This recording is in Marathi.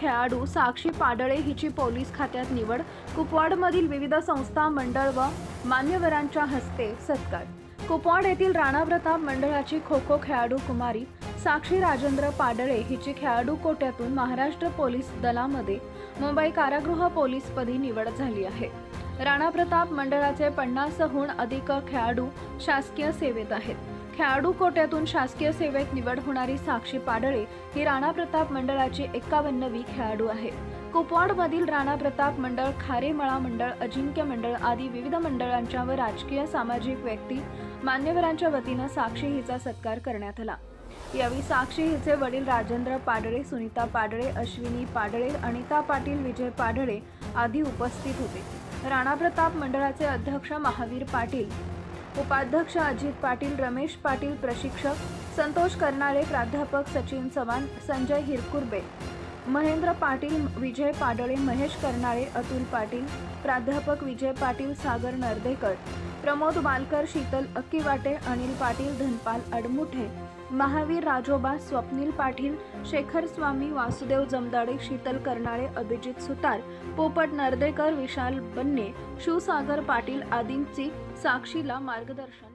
खेळाडू साक्षी पाडळे हिची पोलीस खात्यात निवड, कुपवाडमधील विविध संस्था मंडळ व मान्यवरांच्या हस्ते सत्कार। कुपवाड येथील राणा प्रताप मंडळाची खो खो खेळाडू कुमारी साक्षी राजेंद्र पाडळे हिची खेळाडू कोट्यातून महाराष्ट्र पोलीस दलामध्ये मुंबई कारागृह पोलीसपदी निवड झाली आहे। राणा प्रताप मंडळाचे 50हून अधिक खेळाडू शासकीय सेवेत आहेत। खेळाडू कोट्यातून शासकीय सेवेत निवड होणारी साक्षी पाडळे ही राणा प्रताप मंडळाची 51वी खेळाडू आहे। कुपवाडमधील राणा प्रताप मंडळ, खारेमळा मंडळ, अजिंक्य मंडळ आदी विविध मंडळांच्या व राजकीय सामाजिक व्यक्ती मान्यवरांच्या वतीने साक्षी हिचा सत्कार करण्यात आला। यावेळी साक्षी हिचे वडील राजेंद्र पाडळे, सुनीता पाडळे, अश्विनी पाडळे, अनिता पाटील, विजय पाडळे आदी उपस्थित होते। राणा प्रताप मंडळाचे अध्यक्ष महावीर पाटील, उपाध्यक्ष अजित पाटील, रमेश पाटील, प्रशिक्षक संतोष कर्नाळे, प्राध्यापक सचिन चव्हाण, संजय हिरकुर्बे, महेंद्र पाटील, विजय पाडळे, महेश कर्नाळे, अतुल पाटील, प्राध्यापक विजय पाटील, सागर नर्देकर, प्रमोद बालकर, शीतल अक्कीवाटे, अनिल पाटील, धनपाल अडमुठे, महावीर राजोबा, स्वप्नील पाटील, शेखर स्वामी, वासुदेव जमदाडे, शीतल कर्नाळे, अभिजित सुतार, पोपट नर्देकर, विशाल बन्ने, शिवसागर पाटील आदींची साक्षीला मार्गदर्शन